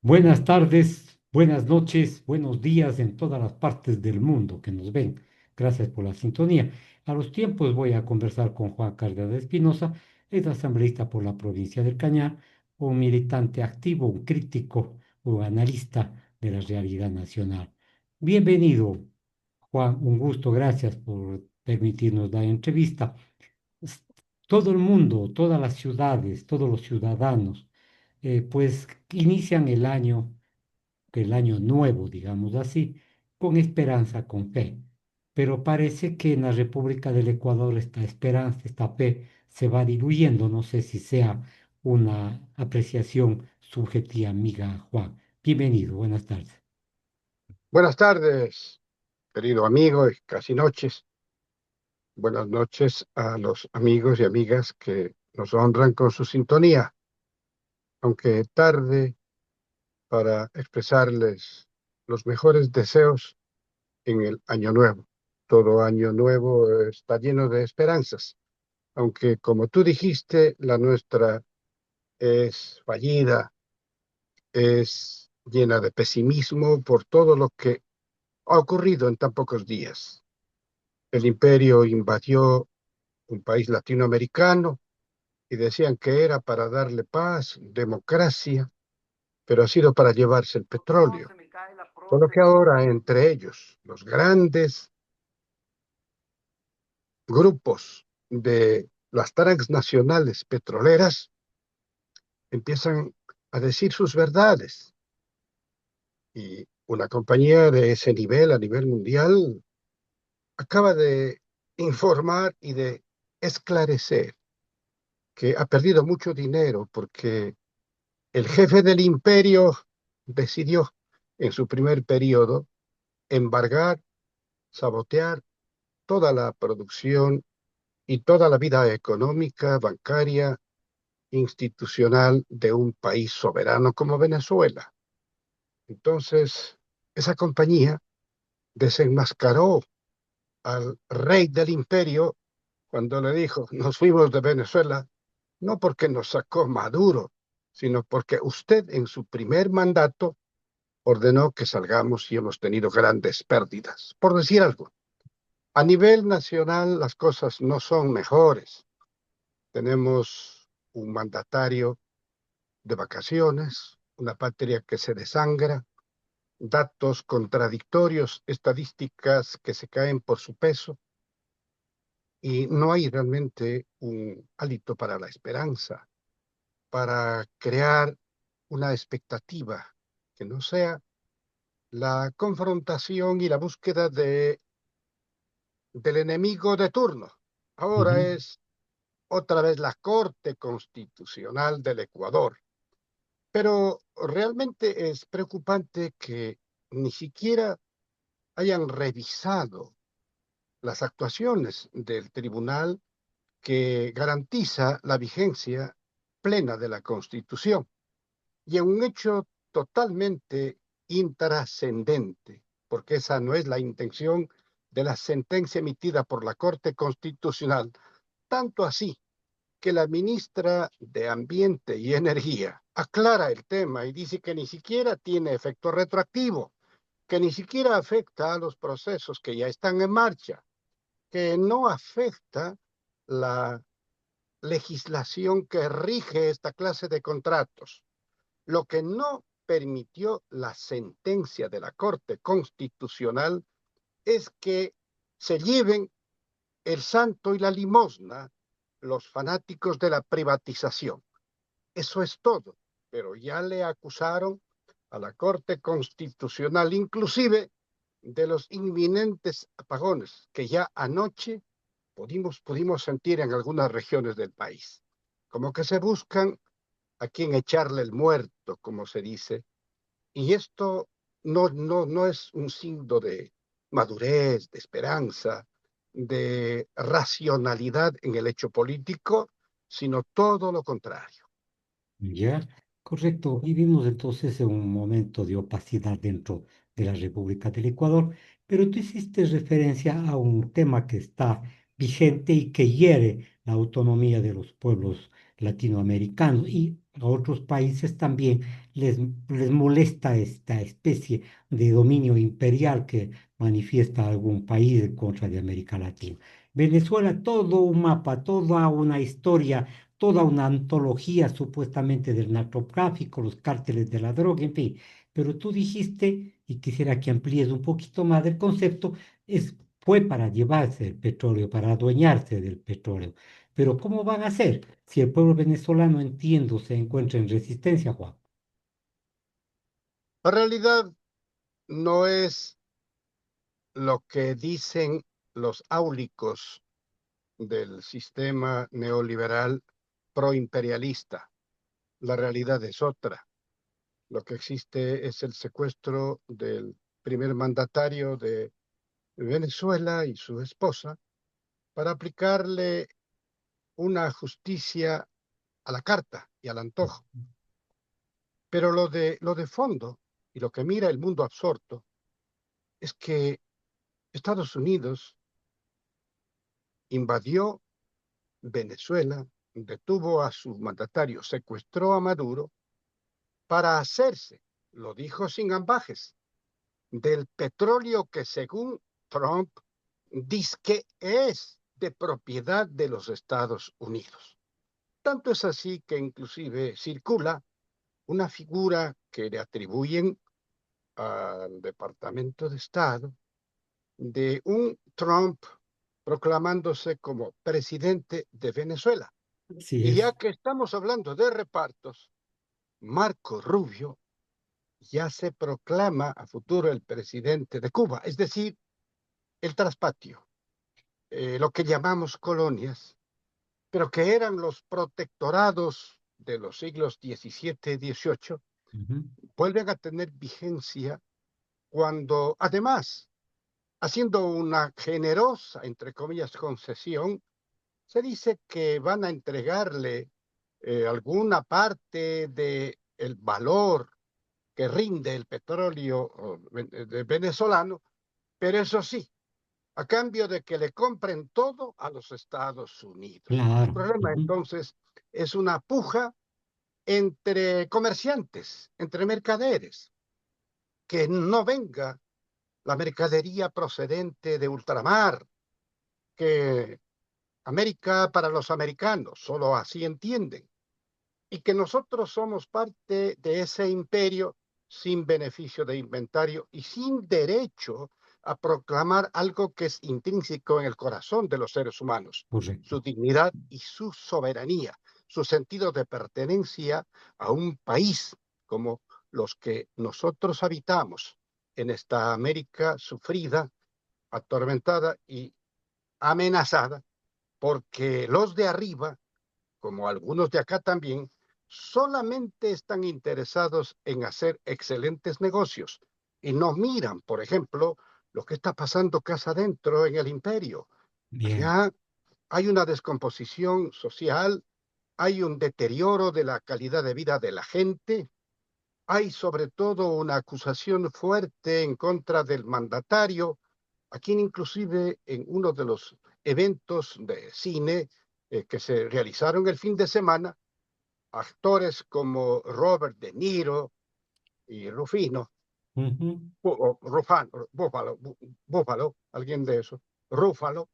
Buenas tardes, buenas noches, buenos días en todas las partes del mundo que nos ven. Gracias por la sintonía. A los tiempos voy a conversar con Juan Carlos de Espinosa, es asambleísta por la provincia del Cañar, un militante activo, un crítico, un analista de la realidad nacional. Bienvenido, Juan, un gusto, gracias por permitirnos la entrevista. S- Todo el mundo, todas las ciudades, todos los ciudadanos, pues inician el año nuevo, digamos así, con esperanza, con fe. Pero parece que en la República del Ecuador esta esperanza, esta fe se va diluyendo. No sé si sea una apreciación subjetiva, amiga Juan. Bienvenido, buenas tardes. Buenas tardes, querido amigo, y casi noches. Buenas noches a los amigos y amigas que nos honran con su sintonía, aunque tarde para expresarles los mejores deseos en el año nuevo. Todo año nuevo está lleno de esperanzas, aunque como tú dijiste, la nuestra es fallida, es llena de pesimismo por todo lo que ha ocurrido en tan pocos días. El imperio invadió un país latinoamericano y decían que era para darle paz, democracia, pero ha sido para llevarse el petróleo. Solo que ahora entre ellos, los grandes grupos de las transnacionales petroleras empiezan a decir sus verdades. Y una compañía de ese nivel, a nivel mundial, acaba de informar y de esclarecer que ha perdido mucho dinero porque el jefe del imperio decidió en su primer periodo embargar, sabotear toda la producción y toda la vida económica, bancaria, institucional de un país soberano como Venezuela. Entonces, esa compañía desenmascaró al rey del imperio cuando le dijo, nos fuimos de Venezuela, no porque nos sacó Maduro, sino porque usted en su primer mandato ordenó que salgamos y hemos tenido grandes pérdidas. Por decir algo, a nivel nacional las cosas no son mejores. Tenemos un mandatario de vacaciones, una patria que se desangra, datos contradictorios, estadísticas que se caen por su peso y no hay realmente un hálito para la esperanza, para crear una expectativa que no sea la confrontación y la búsqueda del enemigo de turno. Ahora Ujú. es otra vez la Corte Constitucional del Ecuador. Pero realmente es preocupante que ni siquiera hayan revisado las actuaciones del tribunal que garantiza la vigencia plena de la Constitución. Y en un hecho totalmente intrascendente, porque esa no es la intención de la sentencia emitida por la Corte Constitucional, tanto así que la ministra de Ambiente y Energía aclara el tema y dice que ni siquiera tiene efecto retroactivo, que ni siquiera afecta a los procesos que ya están en marcha, que no afecta la legislación que rige esta clase de contratos. Lo que no permitió la sentencia de la Corte Constitucional es que se lleven el santo y la limosna los fanáticos de la privatización. Eso es todo. Pero ya le acusaron a la Corte Constitucional, inclusive de los inminentes apagones que ya anoche pudimos sentir en algunas regiones del país. Como que se buscan a quien echarle el muerto, como se dice, y esto no es un signo de madurez, de esperanza, de racionalidad en el hecho político, sino todo lo contrario. Ya, correcto. Vivimos entonces en un momento de opacidad dentro de la República del Ecuador, pero tú hiciste referencia a un tema que está vigente y que hiere la autonomía de los pueblos latinoamericanos y a otros países también les molesta esta especie de dominio imperial que manifiesta algún país en contra de América Latina. Venezuela, todo un mapa, toda una historia, toda una antología supuestamente del narcotráfico, los cárteles de la droga, en fin. Pero tú dijiste, y quisiera que amplíes un poquito más del concepto, fue para llevarse el petróleo, para adueñarse del petróleo. Pero ¿cómo van a hacer si el pueblo venezolano, entiendo, se encuentra en resistencia, Juan? La realidad no es lo que dicen los áulicos del sistema neoliberal proimperialista. La realidad es otra. Lo que existe es el secuestro del primer mandatario de Venezuela y su esposa para aplicarle una justicia a la carta y al antojo. Pero lo de fondo y lo que mira el mundo absorto es que Estados Unidos invadió Venezuela, detuvo a su mandatario, secuestró a Maduro para hacerse, lo dijo sin ambajes, del petróleo que según Trump dice que es de propiedad de los Estados Unidos. Tanto es así que inclusive circula una figura que le atribuyen al Departamento de Estado de un Trump proclamándose como presidente de Venezuela. Así Y ya es. que estamos hablando de repartos, Marco Rubio ya se proclama a futuro el presidente de Cuba, es decir, el traspatio, lo que llamamos colonias, pero que eran los protectorados de los siglos XVII y XVIII, Ujú. vuelven a tener vigencia cuando, además, haciendo una generosa, entre comillas, concesión, se dice que van a entregarle alguna parte de el valor que rinde el petróleo venezolano, pero eso sí, a cambio de que le compren todo a los Estados Unidos. El Claro. problema Ujú. entonces es una puja entre comerciantes, entre mercaderes, que no venga la mercadería procedente de ultramar, que América para los americanos, solo así entienden, y que nosotros somos parte de ese imperio sin beneficio de inventario y sin derecho a proclamar algo que es intrínseco en el corazón de los seres humanos, Correcto. su dignidad y su soberanía, su sentido de pertenencia a un país como los que nosotros habitamos en esta América sufrida, atormentada y amenazada, porque los de arriba, como algunos de acá también, solamente están interesados en hacer excelentes negocios y no miran, por ejemplo, lo que está pasando casa adentro en el imperio. Bien. Allá hay una descomposición social, hay un deterioro de la calidad de vida de la gente, hay sobre todo una acusación fuerte en contra del mandatario, a quien inclusive en uno de los eventos de cine que se realizaron el fin de semana, actores como Robert De Niro y Rufino, Ujú. o Rufano, Búfalo, alguien de eso, Rúfalo,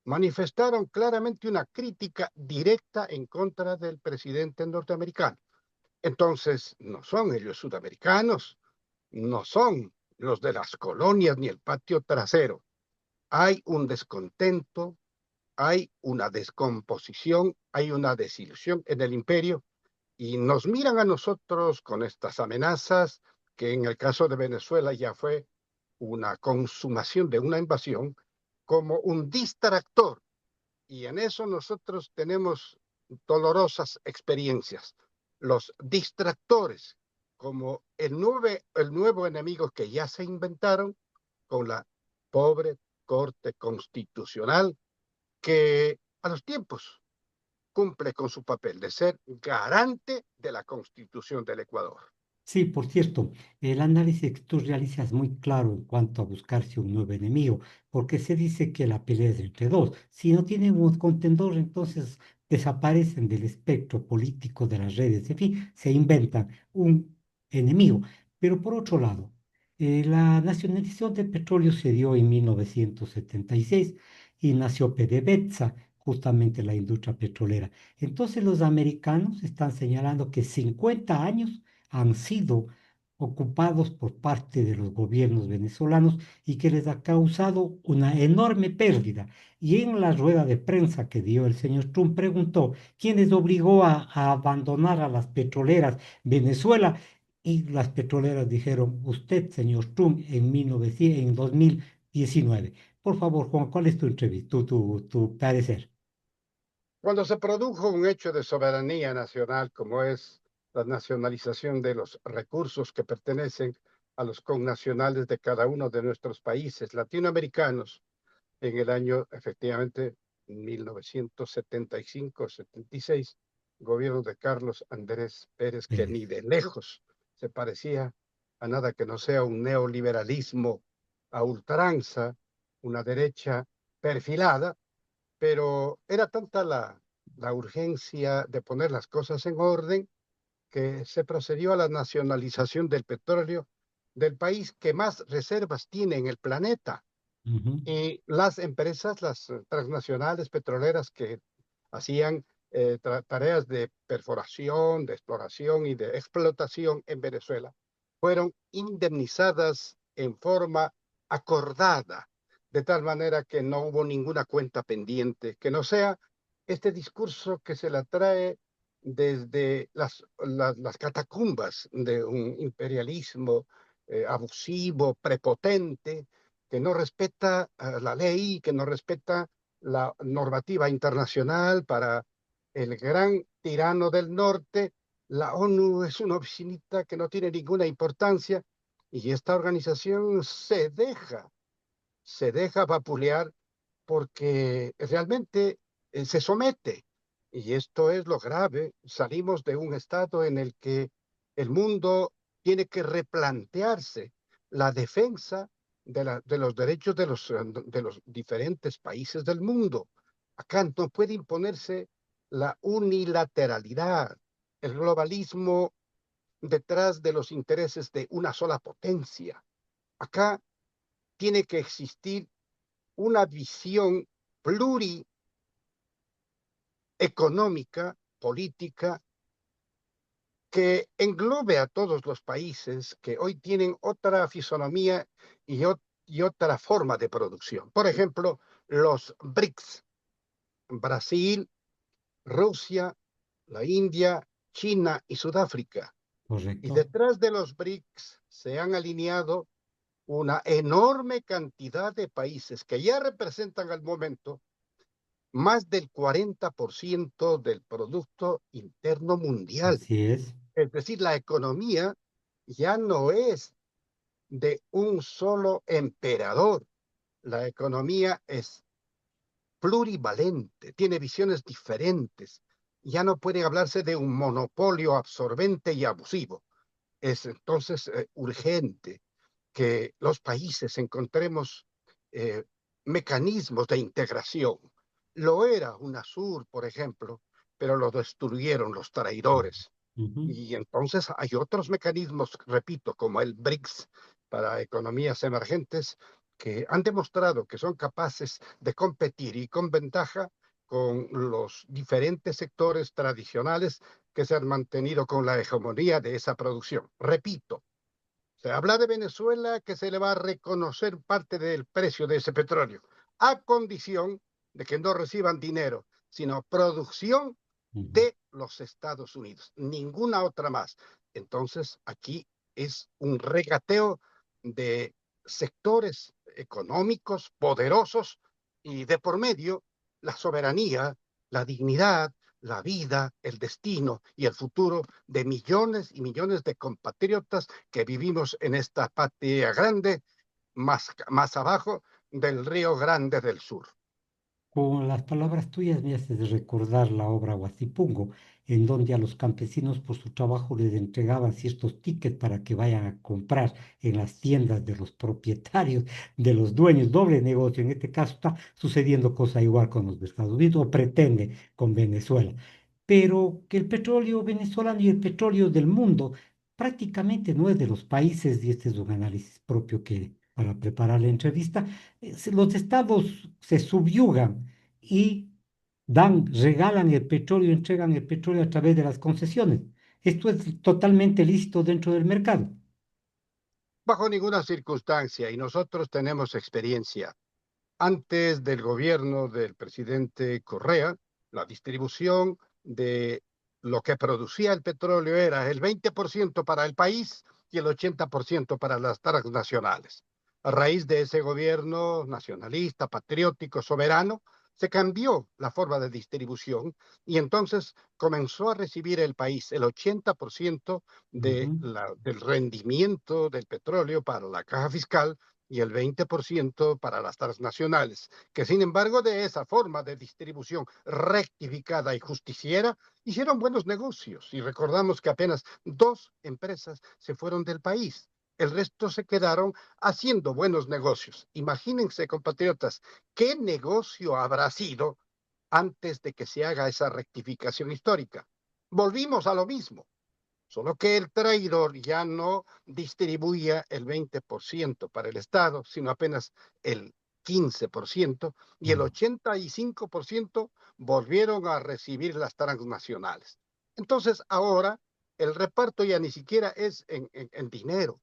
manifestaron claramente una crítica directa en contra del presidente norteamericano. Entonces, no son ellos sudamericanos, no son los de las colonias ni el patio trasero. Hay un descontento, hay una descomposición, hay una desilusión en el imperio y nos miran a nosotros con estas amenazas, que en el caso de Venezuela ya fue una consumación de una invasión, como un distractor. Y en eso nosotros tenemos dolorosas experiencias. Los distractores, como el nuevo enemigo que ya se inventaron con la pobre Corte Constitucional, que a los tiempos cumple con su papel de ser garante de la Constitución del Ecuador. Sí, por cierto, el análisis que tú realizas es muy claro en cuanto a buscarse un nuevo enemigo, porque se dice que la pelea es entre dos. Si no tienen un contendor, entonces desaparecen del espectro político de las redes, en fin, se inventan un enemigo. Pero por otro lado, la nacionalización del petróleo se dio en 1976 y nació PDVSA, justamente la industria petrolera. Entonces los americanos están señalando que 50 años han sido ocupados por parte de los gobiernos venezolanos y que les ha causado una enorme pérdida. Y en la rueda de prensa que dio el señor Trump preguntó quién les obligó a abandonar a las petroleras Venezuela. Y las petroleras dijeron, usted, señor Trump, en 1900, en 2019. Por favor, Juan, ¿cuál es tu entrevista, tu parecer? Cuando se produjo un hecho de soberanía nacional como es la nacionalización de los recursos que pertenecen a los connacionales de cada uno de nuestros países latinoamericanos en el año, efectivamente, 1975-76, gobierno de Carlos Andrés Pérez, que Pérez. ni de lejos se parecía a nada que no sea un neoliberalismo a ultranza, una derecha perfilada, pero era tanta la urgencia de poner las cosas en orden que se procedió a la nacionalización del petróleo del país que más reservas tiene en el planeta. Ujú. Y las empresas, las transnacionales petroleras que hacían tareas de perforación, de exploración y de explotación en Venezuela, fueron indemnizadas en forma acordada, de tal manera que no hubo ninguna cuenta pendiente, que no sea este discurso que se la trae desde las catacumbas de un imperialismo abusivo, prepotente, que no respeta la ley, que no respeta la normativa internacional para el gran tirano del norte. La ONU es una oficinita que no tiene ninguna importancia y esta organización se deja vapulear porque realmente se somete. Y esto es lo grave. Salimos de un estado en el que el mundo tiene que replantearse la defensa de los derechos de los diferentes países del mundo. Acá no puede imponerse la unilateralidad, el globalismo detrás de los intereses de una sola potencia. Acá tiene que existir una visión plurieconómica, política, que englobe a todos los países que hoy tienen otra fisonomía y otra forma de producción. Por ejemplo, los BRICS, Brasil, Rusia, la India, China y Sudáfrica. Y Correcto. detrás de los BRICS se han alineado una enorme cantidad de países que ya representan al momento más del 40% del Producto Interno Mundial. Así es. Es decir, la economía ya no es de un solo emperador. La economía es plurivalente, tiene visiones diferentes. Ya no puede hablarse de un monopolio absorbente y abusivo. Es entonces urgente que los países encontremos eh, mecanismos de integración. Lo era UNASUR, por ejemplo, pero lo destruyeron los traidores. Ujú. Y entonces hay otros mecanismos, repito, como el BRICS para economías emergentes, que han demostrado que son capaces de competir y con ventaja con los diferentes sectores tradicionales que se han mantenido con la hegemonía de esa producción. Repito, se habla de Venezuela que se le va a reconocer parte del precio de ese petróleo, a condición de que no reciban dinero, sino producción Ujú. de los Estados Unidos, ninguna otra más. Entonces, aquí es un regateo de sectores económicos poderosos y de por medio la soberanía, la dignidad, la vida, el destino y el futuro de millones y millones de compatriotas que vivimos en esta patria grande, más abajo del Río Grande del Sur. Con las palabras tuyas me haces recordar la obra Huasipungo, en donde a los campesinos por su trabajo les entregaban ciertos tickets para que vayan a comprar en las tiendas de los propietarios, de los dueños, doble negocio. En este caso está sucediendo cosa igual con los Estados Unidos o pretende con Venezuela. Pero que el petróleo venezolano y el petróleo del mundo prácticamente no es de los países, y este es un análisis propio que para preparar la entrevista, los estados se subyugan y regalan el petróleo, entregan el petróleo a través de las concesiones. Esto es totalmente lícito dentro del mercado. Bajo ninguna circunstancia, y nosotros tenemos experiencia. Antes del gobierno del presidente Correa, la distribución de lo que producía el petróleo era el 20% para el país y el 80% para las transnacionales. A raíz de ese gobierno nacionalista, patriótico, soberano, se cambió la forma de distribución y entonces comenzó a recibir el país el 80% Ujú, del rendimiento del petróleo para la caja fiscal y el 20% para las transnacionales, que sin embargo de esa forma de distribución rectificada y justiciera hicieron buenos negocios. Y recordamos que apenas dos empresas se fueron del país. El resto se quedaron haciendo buenos negocios. Imagínense, compatriotas, qué negocio habrá sido antes de que se haga esa rectificación histórica. Volvimos a lo mismo. Solo que el traidor ya no distribuía el 20% para el Estado, sino apenas el 15%, y el claro. 85% volvieron a recibir las transnacionales. Entonces ahora el reparto ya ni siquiera es en dinero.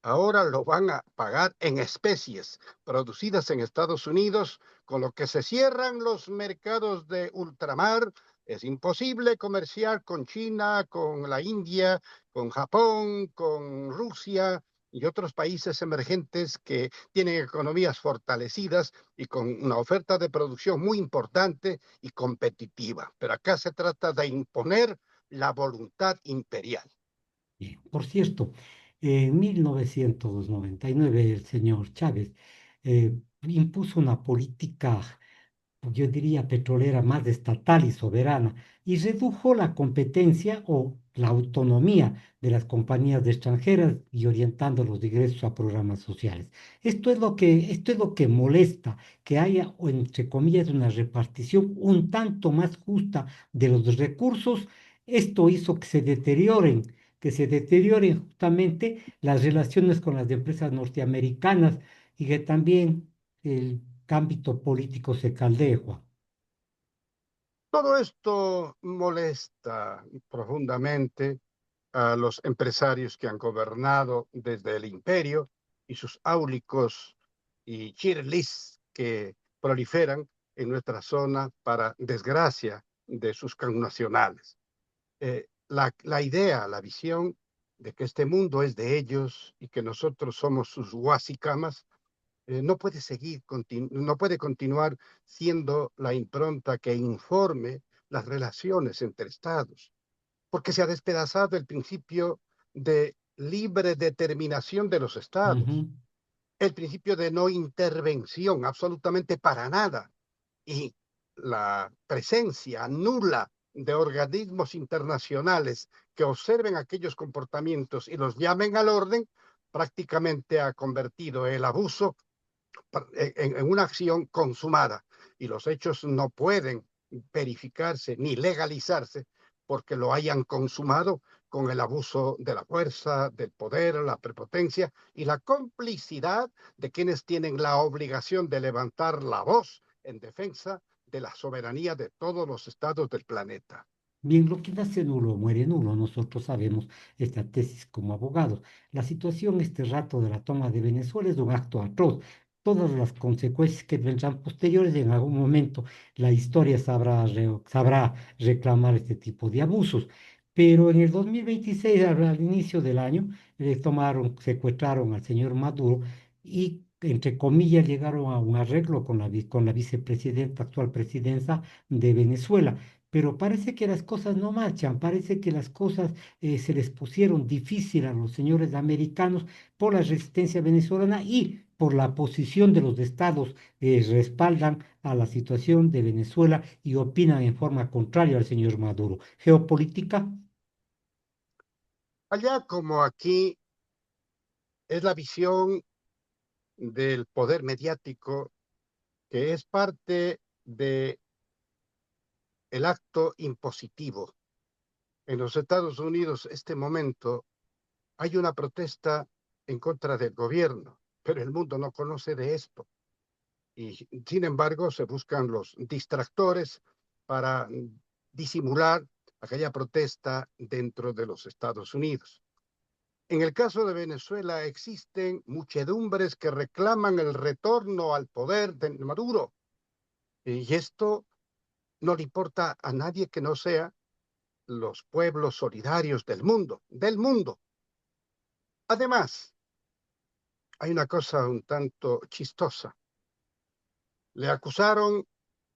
Ahora lo van a pagar en especies producidas en Estados Unidos, con lo que se cierran los mercados de ultramar. Es imposible comerciar con China, con la India, con Japón, con Rusia y otros países emergentes que tienen economías fortalecidas y con una oferta de producción muy importante y competitiva. Pero acá se trata de imponer la voluntad imperial. Bien. Por cierto, en 1999 el señor Chávez impuso una política, yo diría, petrolera más estatal y soberana, y redujo la competencia o la autonomía de las compañías de extranjeras y orientando los ingresos a programas sociales. Esto es lo que molesta, que haya, o entre comillas, una repartición un tanto más justa de los recursos. Esto hizo que se deterioren justamente las relaciones con las empresas norteamericanas y que también el ámbito político se caldee, Juan. Todo esto molesta profundamente a los empresarios que han gobernado desde el imperio y sus áulicos y chirlis que proliferan en nuestra zona para desgracia de sus connacionales. La idea, la visión de que este mundo es de ellos y que nosotros somos sus guasicamas, no puede no puede continuar siendo la impronta que informe las relaciones entre estados, porque se ha despedazado el principio de libre determinación de los estados, Ujú. el principio de no intervención absolutamente para nada y la presencia nula de organismos internacionales que observen aquellos comportamientos y los llamen al orden, prácticamente ha convertido el abuso en una acción consumada y los hechos no pueden verificarse ni legalizarse porque lo hayan consumado con el abuso de la fuerza, del poder, la prepotencia y la complicidad de quienes tienen la obligación de levantar la voz en defensa de la soberanía de todos los estados del planeta. Bien, lo que nace nulo muere nulo. Nosotros sabemos esta tesis como abogados. La situación este rato de la toma de Venezuela es un acto atroz. Todas las consecuencias que vendrán posteriores, en algún momento la historia sabrá reclamar este tipo de abusos. Pero en el 2026, al inicio del año, le tomaron, secuestraron al señor Maduro y, entre comillas, llegaron a un arreglo con con la vicepresidenta, actual presidenta de Venezuela, pero parece que las cosas no marchan, parece que las cosas se les pusieron difícil a los señores americanos por la resistencia venezolana y por la posición de los estados que respaldan a la situación de Venezuela y opinan en forma contraria al señor Maduro. Geopolítica, Allá como aquí es la visión del poder mediático que es parte de el acto impositivo. En los Estados Unidos, este momento, hay una protesta en contra del gobierno, pero el mundo no conoce de esto. Y sin embargo, se buscan los distractores para disimular aquella protesta dentro de los Estados Unidos. En el caso de Venezuela existen muchedumbres que reclaman el retorno al poder de Maduro. Y esto no le importa a nadie que no sea los pueblos solidarios del mundo, del mundo. Además, hay una cosa un tanto chistosa. Le acusaron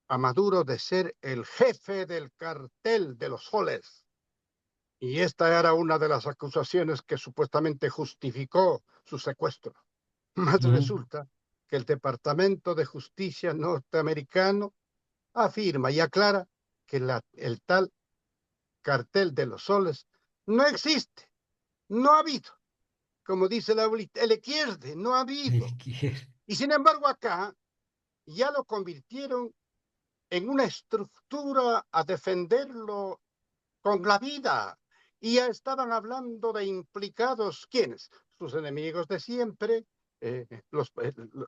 a Maduro de ser el jefe del cartel de los soles. Y esta era una de las acusaciones que supuestamente justificó su secuestro. Más mm, resulta que el Departamento de Justicia norteamericano afirma y aclara que el tal cartel de los soles no existe, no ha habido. Como dice la abuelita, el izquierdo no ha habido. el que- Y sin embargo acá ya lo convirtieron en una estructura a defenderlo con la vida. Y ya estaban hablando de implicados, ¿quiénes? Sus enemigos de siempre,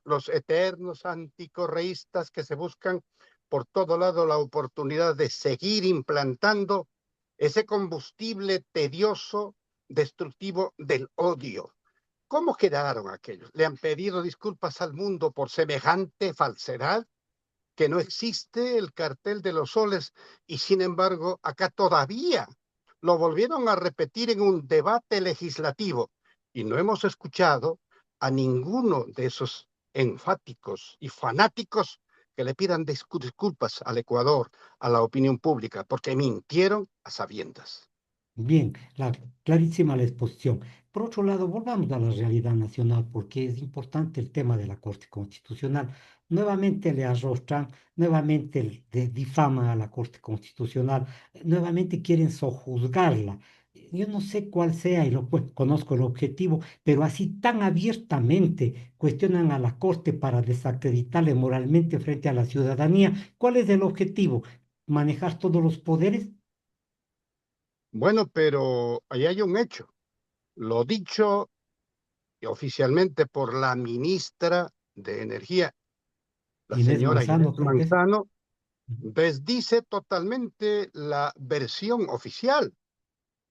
los eternos anticorreístas que se buscan por todo lado la oportunidad de seguir implantando ese combustible tedioso, destructivo del odio. ¿Cómo quedaron aquellos? ¿Le han pedido disculpas al mundo por semejante falsedad? Que no existe el cartel de los soles y sin embargo acá todavía lo volvieron a repetir en un debate legislativo y no hemos escuchado a ninguno de esos enfáticos y fanáticos que le pidan disculpas al Ecuador, a la opinión pública, porque mintieron a sabiendas. Bien, clarísima la exposición. Por otro lado, volvamos a la realidad nacional, porque es importante el tema de la Corte Constitucional. Nuevamente le arrostran, nuevamente difaman a la Corte Constitucional, nuevamente quieren sojuzgarla. Yo no sé cuál sea, y conozco el objetivo, pero así tan abiertamente cuestionan a la Corte para desacreditarle moralmente frente a la ciudadanía. ¿Cuál es el objetivo? ¿Manejar todos los poderes? Bueno, pero ahí hay un hecho. Lo dicho oficialmente por la ministra de Energía, la Inés señora Inés Manzano, creo que es. Manzano, Ujú. desdice totalmente la versión oficial.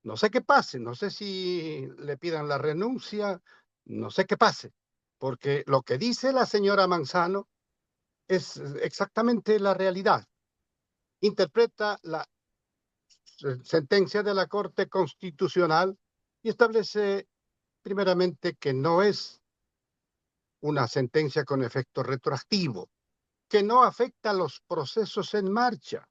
No sé qué pase, no sé si le pidan la renuncia, no sé qué pase, porque lo que dice la señora Manzano es exactamente la realidad. Interpreta la sentencia de la Corte Constitucional y establece primeramente que no es una sentencia con efecto retroactivo, que no afecta los procesos en marcha,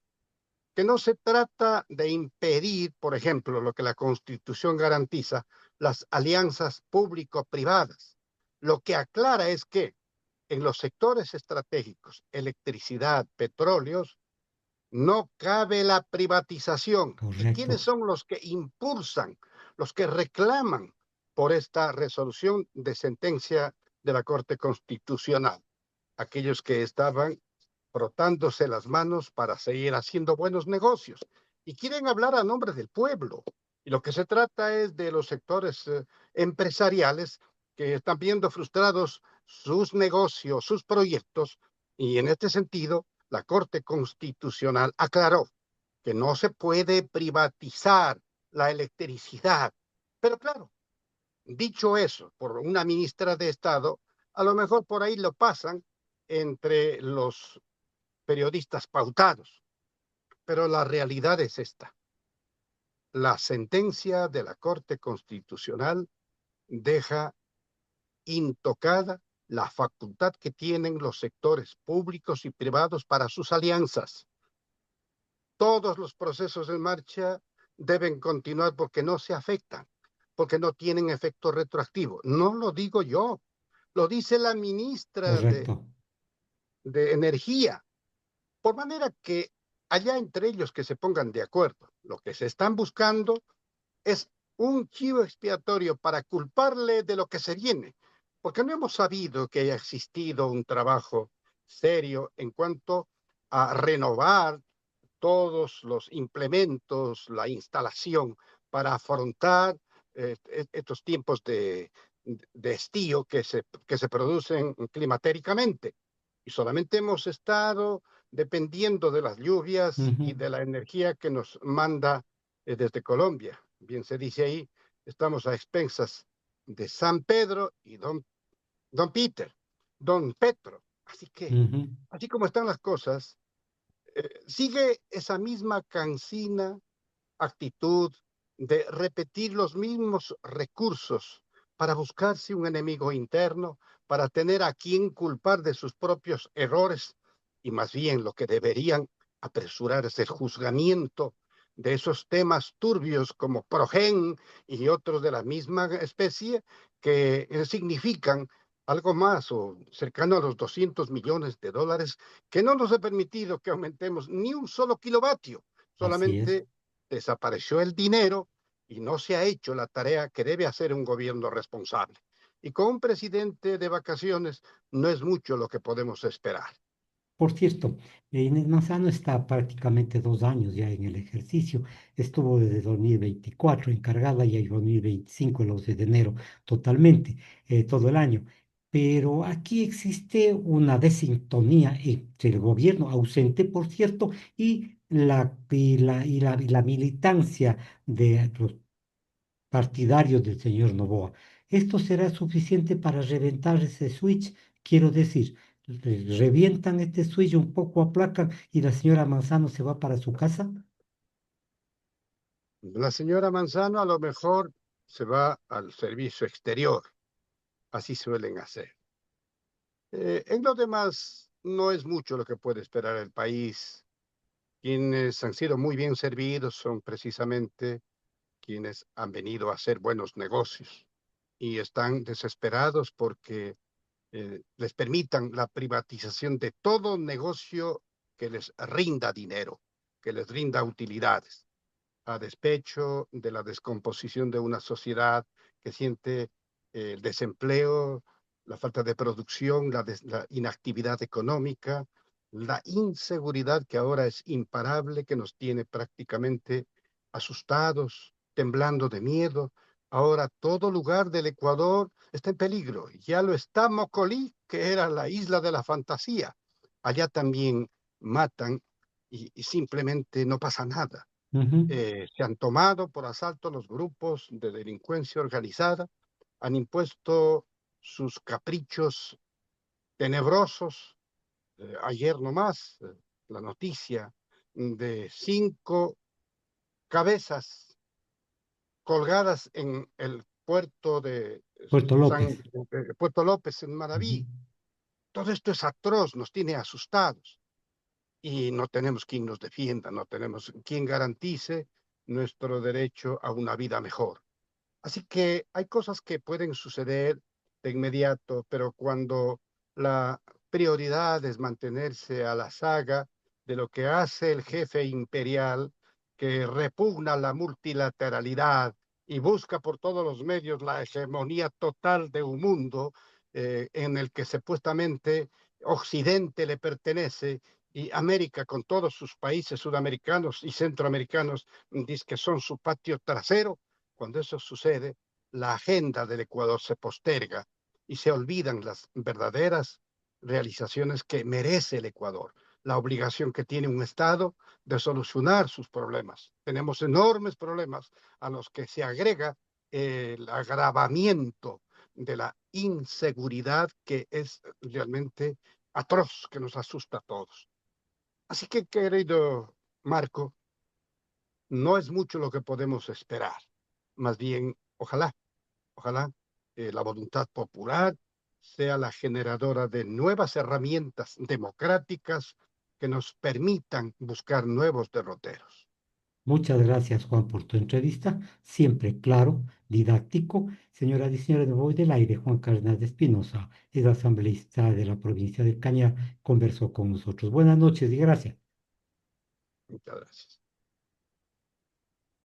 que no se trata de impedir, por ejemplo, lo que la Constitución garantiza, las alianzas público-privadas. Lo que aclara es que en los sectores estratégicos, electricidad, petróleos, no cabe la privatización. ¿Y Correcto. quiénes son los que impulsan, los que reclaman por esta resolución de sentencia de la Corte Constitucional? Aquellos que estaban frotándose las manos para seguir haciendo buenos negocios y quieren hablar a nombre del pueblo. Y lo que se trata es de los sectores empresariales que están viendo frustrados sus negocios, sus proyectos, y en este sentido, la Corte Constitucional aclaró que no se puede privatizar la electricidad. Pero claro, dicho eso por una ministra de Estado, a lo mejor por ahí lo pasan entre los periodistas pautados. Pero la realidad es esta. La sentencia de la Corte Constitucional deja intocada la facultad que tienen los sectores públicos y privados para sus alianzas. todos los procesos en marcha deben continuar porque no se afectan, porque no tienen efecto retroactivo. No lo digo yo, lo dice la ministra Correcto. de Energía. Por manera que allá entre ellos que se pongan de acuerdo, lo que se están buscando es un chivo expiatorio para culparle de lo que se viene, porque no hemos sabido que haya existido un trabajo serio en cuanto a renovar todos los implementos, la instalación para afrontar estos tiempos de estío que se producen climatéricamente. Y solamente hemos estado dependiendo de las lluvias Ujú, y de la energía que nos manda desde Colombia. Bien se dice ahí, estamos a expensas de San Pedro y Don Peter, Don Petro. Así que, ujú. así como están las cosas, sigue esa misma cansina actitud de repetir los mismos recursos para buscarse un enemigo interno, para tener a quien culpar de sus propios errores y más bien lo que deberían apresurar es el juzgamiento de esos temas turbios como Progen y otros de la misma especie que significan algo más o cercano a los 200 millones de dólares que no nos ha permitido que aumentemos ni un solo kilovatio, Así es. solamente desapareció el dinero y no se ha hecho la tarea que debe hacer un gobierno responsable. Y con un presidente de vacaciones no es mucho lo que podemos esperar. Por cierto, Inés Manzano está prácticamente 2 años ya en el ejercicio. Estuvo desde 2024 encargada y el 2025, el 11 de enero, totalmente, todo el año. Pero aquí existe una desintonía entre el gobierno ausente, por cierto, y la militancia de los partidarios del señor Noboa. ¿Esto será suficiente para reventar ese switch? Quiero decir, revientan este switch un poco, aplacan y la señora Manzano se va para su casa. La señora Manzano a lo mejor se va al servicio exterior, así suelen hacer. En lo demás, no es mucho lo que puede esperar el país. Quienes han sido muy bien servidos son precisamente quienes han venido a hacer buenos negocios y están desesperados porque les permitan la privatización de todo negocio que les rinda dinero, que les rinda utilidades, a despecho de la descomposición de una sociedad que siente el desempleo, la falta de producción, la inactividad económica, la inseguridad que ahora es imparable, que nos tiene prácticamente asustados, temblando de miedo. Ahora todo lugar del Ecuador está en peligro. Ya lo está Mocolí, que era la isla de la fantasía. Allá también matan y simplemente no pasa nada. Ujú, Se han tomado por asalto los grupos de delincuencia organizada, han impuesto sus caprichos tenebrosos. Ayer nomás, la noticia de 5 cabezas colgadas en el puerto de Puerto López. Puerto López en Ujú, Manaví. Todo esto es atroz, nos tiene asustados y no tenemos quien nos defienda, no tenemos quien garantice nuestro derecho a una vida mejor. Así que hay cosas que pueden suceder de inmediato, pero cuando la prioridad es mantenerse a la saga de lo que hace el jefe imperial, que repugna la multilateralidad y busca por todos los medios la hegemonía total de un mundo en el que supuestamente Occidente le pertenece y América con todos sus países sudamericanos y centroamericanos dice que son su patio trasero. Cuando eso sucede, la agenda del Ecuador se posterga y se olvidan las verdaderas realizaciones que merece el Ecuador, la obligación que tiene un Estado de solucionar sus problemas. Tenemos enormes problemas a los que se agrega el agravamiento de la inseguridad que es realmente atroz, que nos asusta a todos. Así que, querido Marco, no es mucho lo que podemos esperar. Más bien, ojalá la voluntad popular sea la generadora de nuevas herramientas democráticas que nos permitan buscar nuevos derroteros. Muchas gracias, Juan, por tu entrevista. Siempre claro, didáctico. Señoras y señores, me voy del aire. Juan Cárdenas de Espinosa, es asambleísta de la provincia del Cañar, conversó con nosotros. Buenas noches y gracias. Muchas gracias.